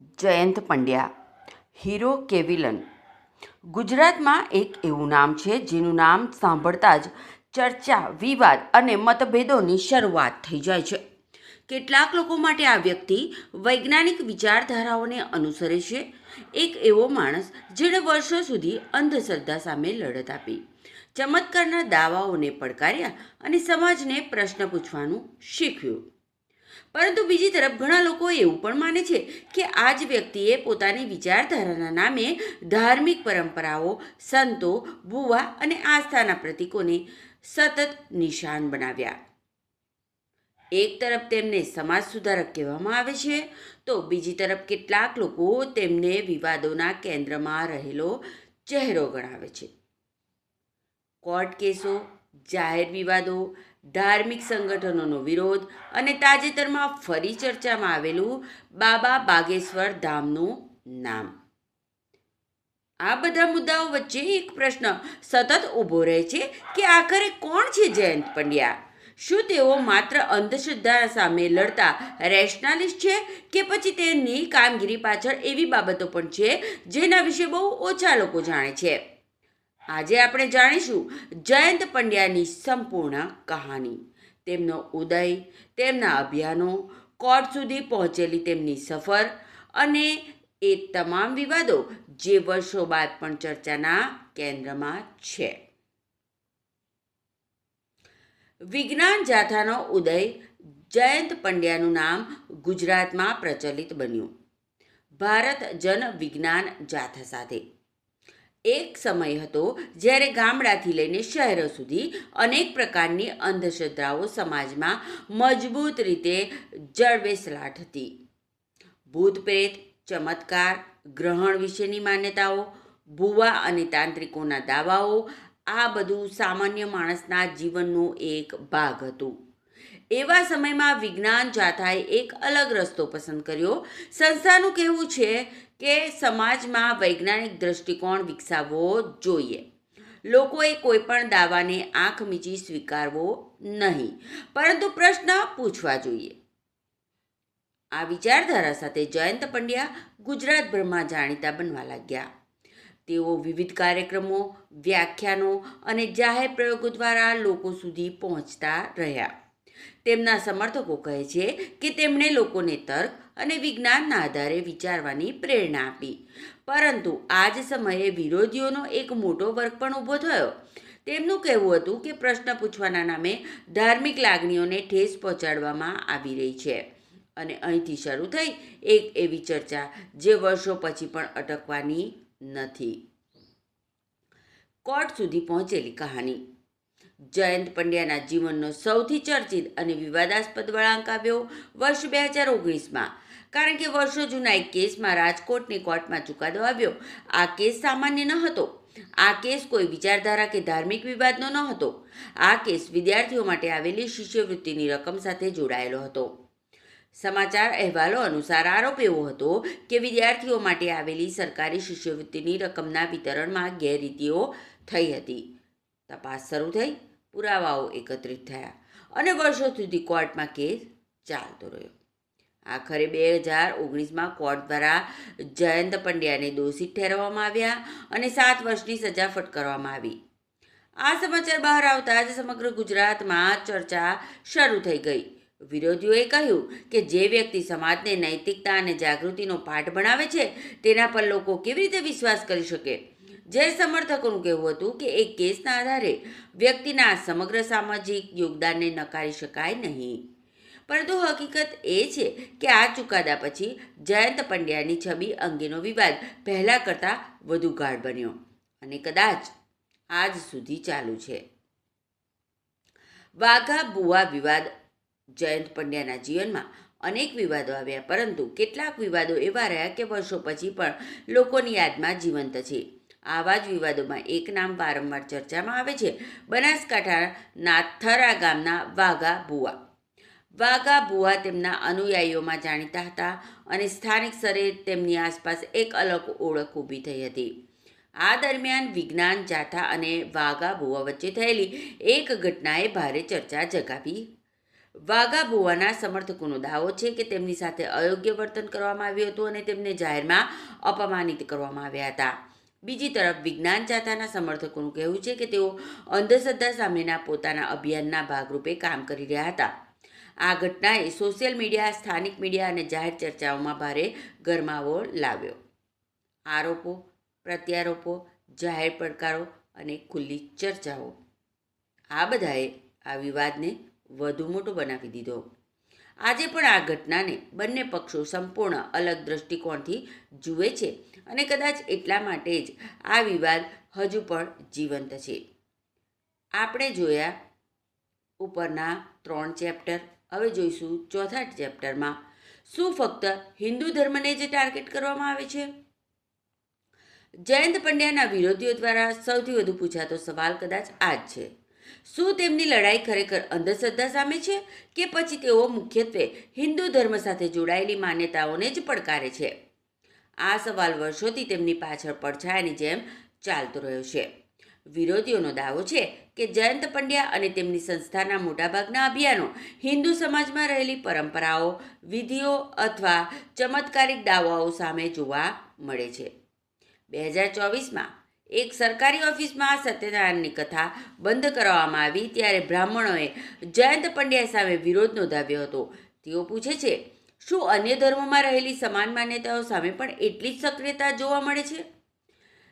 Jayant Pandya, hero કે villain? ગુજરાતમાં એક એવું નામ છે જેનું નામ સાંભળતા જ ચર્ચા, વિવાદ અને મતભેદોની શરૂઆત થઈ જાય છે. કેટલાક લોકો માટે આ વ્યક્તિ વૈજ્ઞાનિક વિચારધારાઓને અનુસરે છે. એક એવો માણસ જેણે વર્ષો સુધી અંધશ્રદ્ધા સામે લડત આપી, ચમત્કારના દાવાઓને પડકાર્યા અને સમાજને પ્રશ્ન પૂછવાનું શીખ્યું. પરંતુ બીજી તરફ ઘણા લોકો એવું પણ માને છે કે આ જ વ્યક્તિએ પોતાની વિચારધારાના નામે ધાર્મિક પરંપરાઓ, સંતો, ભુવા અને આસ્થાના પ્રતીકોને સતત નિશાન બનાવ્યા. એક તરફ તેમને સમાજ સુધારક કહેવામાં આવે છે, તો બીજી તરફ કેટલાક લોકો તેમને વિવાદોના કેન્દ્રમાં રહેલો ચહેરો ગણાવે છે. કોર્ટ કેસો, જાહેર વિવાદો, ધાર્મિક સંગઠનોનો વિરોધ અને તાજેતરમાં ફરી ચર્ચામાં આવેલું બાબા બાગેશ્વર ધામનું નામ. આ બધા મુદ્દાઓ વચ્ચે એક પ્રશ્ન સતત ઊભો રહે છે કે આખરે કોણ છે જયંત પંડ્યા? શું તેઓ માત્ર અંધશ્રદ્ધા સામે લડતા રેશનાલિસ્ટ છે કે પછી તેમની કામગીરી પાછળ એવી બાબતો પણ છે જેના વિશે બહુ ઓછા લોકો જાણે છે? આજે આપણે જાણીશું જયંત પંડ્યાની સંપૂર્ણ કહાની, તેમનો ઉદય, તેમના અભિયાનો, કોર્ટ સુધી પહોંચેલી તેમની સફર અને એ તમામ વિવાદો જે વર્ષો બાદ પણ ચર્ચાના કેન્દ્રમાં છે. વિજ્ઞાન જાથાનો ઉદય. જયંત પંડ્યાનું નામ ગુજરાતમાં પ્રચલિત બન્યું ભારત જન વિજ્ઞાન જાથા સાથે. એક સમય હતો જ્યારે ગામડાથી લઈને શહેરો સુધી અનેક પ્રકારની અંધશ્રદ્ધાઓ સમાજમાં મજબૂત રીતે જળબેસલાટ હતી. ભૂત પ્રેત, ચમત્કાર, ગ્રહણ વિશેની માન્યતાઓ, ભુવા અને તાંત્રિકોના દાવાઓ, આ બધું સામાન્ય માણસના જીવનનો એક ભાગ હતું. એવા સમયમાં વિજ્ઞાન જાથાએ એક અલગ રસ્તો પસંદ કર્યો. સંસ્થાનું કહેવું છે કે સમાજમાં વૈજ્ઞાનિક દ્રષ્ટિકોણ વિકસાવવો જોઈએ. લોકોએ કોઈ પણ દાવાને આંખ મીચી સ્વીકારવો નહીં, પરંતુ પ્રશ્ન પૂછવા જોઈએ. આ વિચારધારા સાથે જયંત પંડ્યા ગુજરાતભરમાં જાણીતા બનવા લાગ્યા. તેઓ વિવિધ કાર્યક્રમો, વ્યાખ્યાનો અને જાહેર પ્રયોગો દ્વારા લોકો સુધી પહોંચતા રહ્યા. તેમના સમર્થકો કહે છે કે તેમણે લોકોને તર્ક અને વિજ્ઞાનના આધારે વિચારવાની પ્રેરણા આપી. પરંતુ આ જ સમયે વિરોધીઓનો એક મોટો વર્ગ પણ ઊભો થયો. તેમનું કહેવું હતું કે પ્રશ્ન પૂછવાના નામે ધાર્મિક લાગણીઓને ઠેસ પહોંચાડવામાં આવી રહી છે. અને અહીંથી શરૂ થઈ એક એવી ચર્ચા જે વર્ષો પછી પણ અટકવાની નથી. કોર્ટ સુધી પહોંચેલી કહાની. જયંત પંડ્યાના જીવનનો સૌથી ચર્ચિત અને વિવાદાસ્પદ વળાંક આવ્યો વર્ષ 2019માં. કારણ કે વર્ષો જૂના એક કેસમાં રાજકોટની કોર્ટમાં ચુકાદો આવ્યો. આ કેસ સામાન્ય ન હતો. આ કેસ કોઈ વિચારધારા કે ધાર્મિક વિવાદનો ન હતો. આ કેસ વિદ્યાર્થીઓ માટે આવેલી શિષ્યવૃત્તિની રકમ સાથે જોડાયેલો હતો. સમાચાર અહેવાલો અનુસાર આરોપ એવો હતો કે વિદ્યાર્થીઓ માટે આવેલી સરકારી શિષ્યવૃત્તિની રકમના વિતરણમાં ગેરરીતિઓ થઈ હતી. તપાસ શરૂ થઈ, પુરાવાઓ એકત્રિત થયા અને વર્ષો સુધી કોર્ટમાં કેસ ચાલતો રહ્યો. આખરે 2019માં કોર્ટ દ્વારા જયંત પંડ્યાને દોષિત ઠેરવવામાં આવ્યા અને 7 વર્ષની સજા ફટકારવામાં આવી. આ સમાચાર બહાર આવતા જ સમગ્ર ગુજરાતમાં ચર્ચા શરૂ થઈ ગઈ. વિરોધીઓએ કહ્યું કે જે વ્યક્તિ સમાજને નૈતિકતા અને જાગૃતિનો પાઠ ભણાવે છે તેના પર લોકો કેવી રીતે વિશ્વાસ કરી શકે? જે સમર્થકોનું કહેવું હતું કે એક કેસના આધારે વ્યક્તિના સમગ્ર સામાજિક યોગદાનને નકારી શકાય નહીં. પરંતુ હકીકત એ છે કે આ ચુકાદા પછી જયંત પંડ્યાની છબી અંગેનો વિવાદ પહેલાં કરતાં વધુ ગાઢ બન્યો અને કદાચ આજ સુધી ચાલુ છે. વાઘા ભુવા વિવાદ. જયંત પંડ્યાના જીવનમાં અનેક વિવાદો આવ્યા, પરંતુ કેટલાક વિવાદો એવા રહ્યા કે વર્ષો પછી પણ લોકોની યાદમાં જીવંત છે. આવા જ વિવાદોમાં એક નામ વારંવાર ચર્ચામાં આવે છે: બનાસકાંઠાના થરા ગામના વાઘા ભુવા. વાઘા ભુવા તેમના અનુયાયીઓમાં જાણીતા હતા અને સ્થાનિક સ્તરે તેમની આસપાસ એક અલગ ઓળખ ઊભી થઈ હતી. આ દરમિયાન વિજ્ઞાન જાથા અને વાઘા ભુવા વચ્ચે થયેલી એક ઘટનાએ ભારે ચર્ચા જગાવી વાઘા ભુવાના સમર્થકોનો દાવો છે કે તેમની સાથે અયોગ્ય વર્તન કરવામાં આવ્યું હતું અને તેમને જાહેરમાં અપમાનિત કરવામાં આવ્યા હતા. બીજી તરફ વિજ્ઞાન ચાહતાના સમર્થકોનું કહેવું છે કે તેઓ અંધશ્રદ્ધા સામેના પોતાના અભિયાનના ભાગરૂપે કામ કરી રહ્યા હતા. આ ઘટનાએ સોશિયલ મીડિયા, સ્થાનિક મીડિયા અને જાહેર ચર્ચાઓમાં ભારે ગરમાવો લાવ્યો. આરોપો, પ્રત્યારોપો, જાહેર પડકારો અને ખુલ્લી ચર્ચાઓ, આ બધાએ આ વિવાદને વધુ મોટો બનાવી દીધો. આજે પણ આ ઘટનાને બંને પક્ષો સંપૂર્ણ અલગ દ્રષ્ટિકોણથી જુએ છે અને કદાચ એટલા માટે જ આ વિવાદ હજુ પણ જીવંત છે. આપણે જોયા ઉપરના 3 ચેપ્ટર. હવે જોઈશું ચોથા ચેપ્ટરમાં શું ફક્ત હિન્દુ ધર્મને જ ટાર્ગેટ કરવામાં આવે છે? જયંત પંડ્યાના વિરોધીઓ દ્વારા સૌથી વધુ પૂછાતો સવાલ કદાચ આ જ છે. શું તેમની લડાઈ ખરેખર અંધશ્રદ્ધા સામે છે કે પછી તેઓ મુખ્યત્વે હિન્દુ ધર્મ સાથે જોડાયેલી માન્યતાઓને જ પડકારે છે? આ સવાલ વર્ષોથી તેમની પાછળ પડછાયાની જેમ ચાલતો રહ્યો છે. વિરોધીઓનો દાવો છે કે જયંત પંડ્યા અને તેમની સંસ્થાના મોટાભાગના અભિયાનો હિન્દુ સમાજમાં રહેલી પરંપરાઓ, વિધિઓ અથવા ચમત્કારિક દાવાઓ સામે જોવા મળે છે. 2024માં એક સરકારી ઓફિસમાં સત્યનારાયણની કથા બંધ કરવામાં આવી ત્યારે બ્રાહ્મણોએ જયંત પંડ્યા સામે વિરોધ નોંધાવ્યો હતો. તેઓ પૂછે છે, શું અન્ય ધર્મોમાં રહેલી સમાન માન્યતાઓ સામે પણ એટલી જ સક્રિયતા જોવા મળે છે?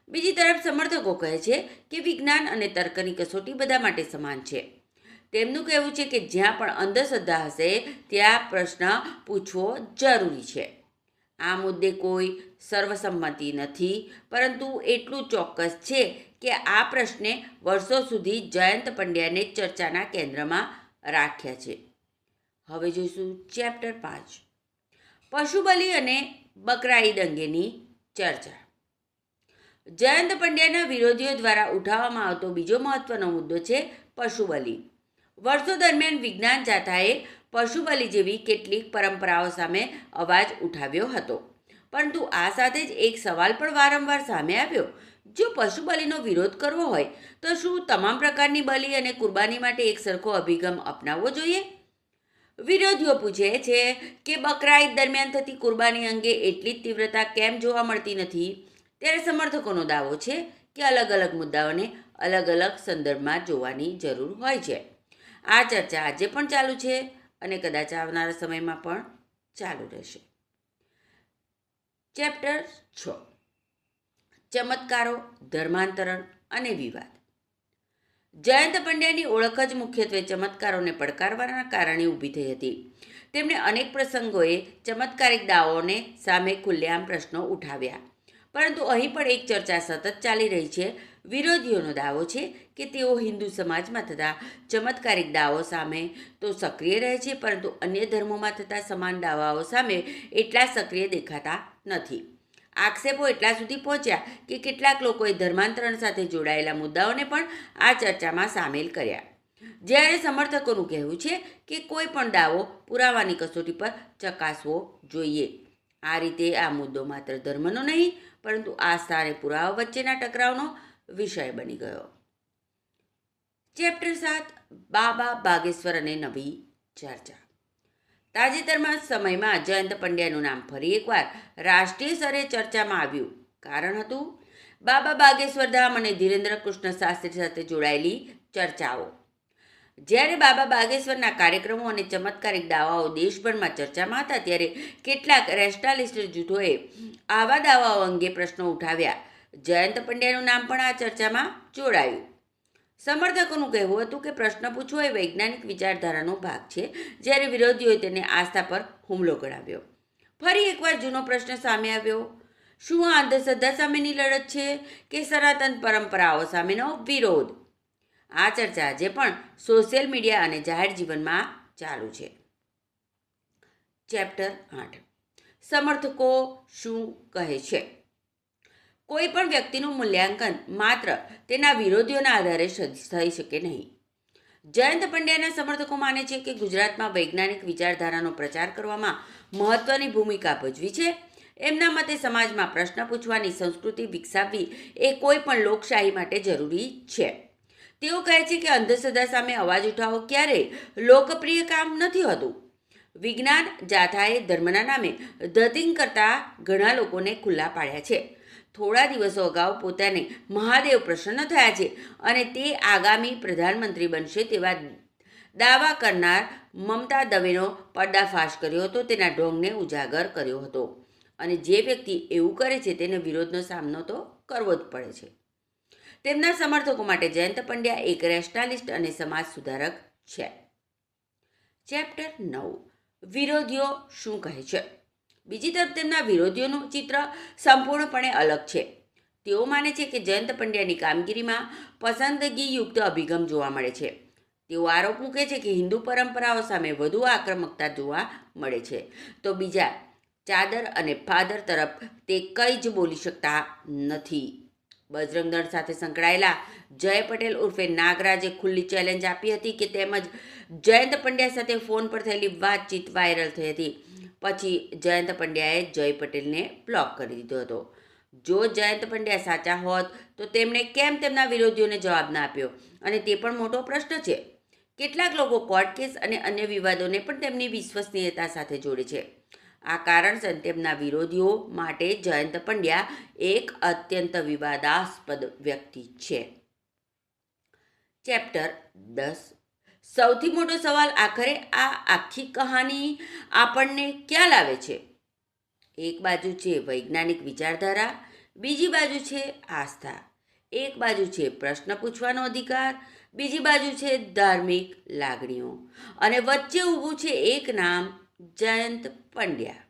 બીજી તરફ સમર્થકો કહે છે કે વિજ્ઞાન અને તર્કની કસોટી બધા માટે સમાન છે. તેમનું કહેવું છે કે જ્યાં પણ અંધશ્રદ્ધા હશે ત્યાં પ્રશ્ન પૂછવો જરૂરી છે. આ મુદ્દે કોઈ સર્વસંમતિ નથી, પરંતુ એટલું ચોક્કસ છે કે આ પ્રશ્ને વર્ષો સુધી જયંત પંડ્યાને ચર્ચાના કેન્દ્રમાં રાખ્યા છે. હવે જોઈશું ચેપ્ટર 5, પશુ બલિ અને બકરા ઈદ અંગેની ચર્ચા. જયંત પંડ્યાના વિરોધીઓ દ્વારા ઉઠાવવામાં આવતો બીજો મહત્વનો મુદ્દો છે પશુ બલિ. વર્ષો દરમિયાન વિજ્ઞાન જાથાએ પશુ બલિ જેવી કેટલીક પરંપરાઓ સામે અવાજ ઉઠાવ્યો હતો, પરંતુ આ સાથે જ એક સવાલ પણ વારંવાર સામે આવ્યો. જો પશુ બલિનો વિરોધ કરવો હોય તો શું તમામ પ્રકારની બલિ અને કુરબાની માટે એક સરખો અભિગમ અપનાવવો જોઈએ? વિરોધીઓ પૂછે છે કે બકરા ઈદ દરમિયાન થતી કુરબાની અંગે એટલી જ તીવ્રતા કેમ જોવા મળતી નથી? ત્યારે સમર્થકોનો દાવો છે કે અલગ અલગ મુદ્દાઓને અલગ અલગ સંદર્ભમાં જોવાની જરૂર હોય છે. આ ચર્ચા આજે પણ ચાલુ છે અને કદાચ આવનારા સમયમાં પણ ચાલુ રહેશે. ચેપ્ટર 6, ચમત્કારો, ધર્માંતરણ અને વિવાદ. જયંત પંડ્યાની ઓળખ જ મુખ્યત્વે ચમત્કારોને પડકારવાના કારણે ઊભી થઈ હતી. તેમણે અનેક પ્રસંગોએ ચમત્કારિક દાવાઓને સામે ખુલ્લેઆમ પ્રશ્નો ઉઠાવ્યા, પરંતુ અહીં પણ એક ચર્ચા સતત ચાલી રહી છે. વિરોધીઓનો દાવો છે કે તેઓ હિન્દુ સમાજમાં થતા ચમત્કારિક દાવો સામે તો સક્રિય રહે છે, પરંતુ અન્ય ધર્મોમાં થતા સમાન દાવાઓ સામે એટલા સક્રિય દેખાતા નથી. આક્ષેપો એટલા સુધી પહોંચ્યા કે કેટલાક લોકોએ ધર્માંતરણ સાથે જોડાયેલા મુદ્દાઓને પણ આ ચર્ચામાં સામેલ કર્યા. જ્યારે સમર્થકોનું કહેવું છે કે કોઈ પણ દાવો પુરાવાની કસોટી પર ચકાસવો જોઈએ. આ રીતે આ મુદ્દો માત્ર ધર્મનો નહીં, પરંતુ આસ્થા અને પુરાવા વચ્ચેના ટકરાવનો વિષય બની ગયો. ચેપ્ટર 7, બાબા બાગેશ્વર અને નવી ચર્ચા. તાજેતરમાં સમયમાં જયંત પંડ્યાનું નામ ફરી એકવાર રાષ્ટ્રીય સ્તરે ચર્ચામાં આવ્યું. કારણ હતું બાબા બાગેશ્વર ધામ અને ધીરેન્દ્ર કૃષ્ણ શાસ્ત્રી સાથે જોડાયેલી ચર્ચાઓ. જ્યારે બાબા બાગેશ્વરના કાર્યક્રમો અને ચમત્કારિક દાવાઓ દેશભરમાં ચર્ચામાં હતા, ત્યારે કેટલાક રેશનાલિસ્ટ જૂથોએ આવા દાવાઓ અંગે પ્રશ્નો ઉઠાવ્યા. જયંત પંડ્યાનું નામ પણ આ ચર્ચામાં જોડાયું. સમર્થકોનું કહેવું હતું કે પ્રશ્ન પૂછવો એ વૈજ્ઞાનિક વિચારધારાનો ભાગ છે, જ્યારે વિરોધીઓએ તેને આસ્થા પર હુમલો ગણાવ્યો. ફરી એકવાર જૂનો પ્રશ્ન સામે આવ્યો, શું આ અંધશ્રદ્ધા સામેની લડત છે કે સનાતન પરંપરાઓ સામેનો વિરોધ? આ ચર્ચા આજે પણ સોશિયલ મીડિયા અને જાહેર જીવનમાં ચાલુ છે. ચેપ્ટર 8, સમર્થકો શું કહે છે. કોઈ પણ વ્યક્તિનું મૂલ્યાંકન માત્ર તેના વિરોધીઓના આધારે થઈ શકે નહીં. જયંત પંડ્યાના સમર્થકો માને છે કે ગુજરાતમાં વૈજ્ઞાનિક વિચારધારાનો પ્રચાર કરવામાં મહત્વની ભૂમિકા ભજવી છે. એમના મતે સમાજમાં પ્રશ્ન પૂછવાની સંસ્કૃતિ વિકસાવવી એ કોઈ પણ લોકશાહી માટે જરૂરી છે. તેઓ કહે છે કે અંધશ્રદ્ધા સામે અવાજ ઉઠાવવો ક્યારેય લોકપ્રિય કામ નથી હોતું. વિજ્ઞાન જાથાએ ધર્મના નામે ધતિંગ કરતા ઘણા લોકોને ખુલ્લા પાડ્યા છે. થોડા દિવસો અગાઉ પોતાને મહાદેવ પ્રસન્ન થયા છે અને તે આગામી પ્રધાનમંત્રી બનશે તેવા દાવા કરનાર મમતા દવેનો પર્દાફાશ કર્યો હતો, તેના ઢોંગને ઉજાગર કર્યો હતો. અને જે વ્યક્તિ એવું કરે છે તેને વિરોધનો સામનો તો કરવો જ પડે છે. તેમના સમર્થકો માટે જયંત પંડ્યા એક રેશનાલિસ્ટ અને સમાજ સુધારક છે. ચેપ્ટર 9 વિરોધીઓ શું કહે છે. બીજી તરફ તેમના વિરોધીઓનું ચિત્ર સંપૂર્ણપણે અલગ છે. તેઓ માને છે કે જયંત પંડ્યાની કામગીરીમાં પસંદગીયુક્ત અભિગમ જોવા મળે છે. તેઓ આરોપ મૂકે છે કે હિન્દુ પરંપરાઓ સામે વધુ આક્રમકતા જોવા મળે છે, તો બીજા ચાદર અને ફાદર તરફ તે કંઈ જ બોલી શકતા નથી. બજરંગ દળ સાથે સંકળાયેલા જય પટેલ ઉર્ફે નાગરાજે ખુલ્લી ચેલેન્જ આપી હતી કે તેમજ જયંત પંડ્યા સાથે ફોન પર થયેલી વાતચીત વાયરલ થઈ હતી. પછી જયંત પંડ્યાએ જય પટેલને બ્લોક કરી દીધો હતો. જો જયંત પંડ્યા સાચા હોત તો તેમણે કેમ તેમના વિરોધીઓને જવાબ ના આપ્યો? અને તે પણ મોટો પ્રશ્ન છે. કેટલાક લોકો કોર્ટ કેસ અને અન્ય વિવાદોને પણ તેમની વિશ્વસનીયતા સાથે જોડે છે. આ કારણસર તેમના વિરોધીઓ માટે જયંત પંડ્યા એક અત્યંત વિવાદાસ્પદ વ્યક્તિ છે. ચેપ્ટર 10 સૌથી મોટો સવાલ આખરે આ આખી કહાની આપણને ક્યાં લાવે છે? એક બાજુ છે વૈજ્ઞાનિક વિચારધારા, બીજી બાજુ છે આસ્થા. એક બાજુ છે પ્રશ્ન પૂછવાનો અધિકાર, બીજી બાજુ છે ધાર્મિક લાગણીઓ, અને વચ્ચે ઊભું છે એક નામ, જયંત પંડ્યા.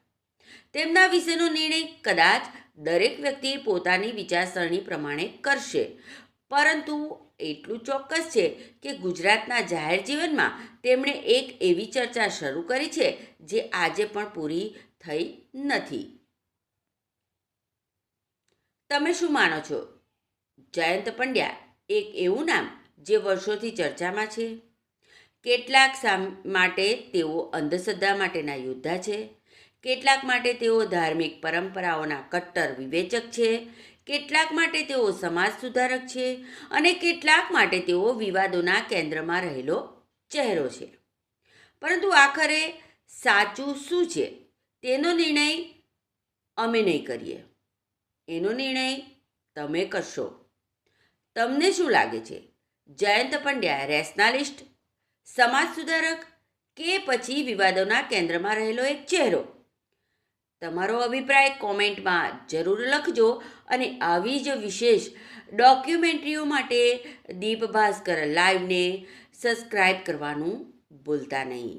તેમના વિશેનો નિર્ણય કદાચ દરેક વ્યક્તિ પોતાની વિચારસરણી પ્રમાણે કરશે, પરંતુ એટલું ચોક્કસ છે કે ગુજરાતના જાહેર જીવનમાં તેમણે એક એવી ચર્ચા શરૂ કરી છે જે આજે પણ પૂરી થઈ નથી. તમે શું માનો છો? જયંત પંડ્યા એક એવું નામ જે વર્ષોથી ચર્ચામાં છે. કેટલાક માટે તેઓ અંધશ્રદ્ધા માટેના યોદ્ધા છે, કેટલાક માટે તેઓ ધાર્મિક પરંપરાઓના કટ્ટર વિવેચક છે, કેટલાક માટે તેઓ સમાજ સુધારક છે, અને કેટલાક માટે તેઓ વિવાદોના કેન્દ્રમાં રહેલો ચહેરો છે. પરંતુ આખરે સાચું શું છે તેનો નિર્ણય અમે નહીં કરીએ, એનો નિર્ણય તમે કરશો. તમને શું લાગે છે? જયંત પંડ્યા રેશનાલિસ્ટ, સમાજ સુધારક કે પછી વિવાદોના કેન્દ્રમાં રહેલો એક ચહેરો? તમારો અભિપ્રાય કોમેન્ટમાં જરૂર લખજો અને આવી જ વિશેષ ડોક્યુમેન્ટરીઓ માટે દીપ ભાસ્કર લાઈવને સબસ્ક્રાઈબ કરવાનું ભૂલતા નહીં.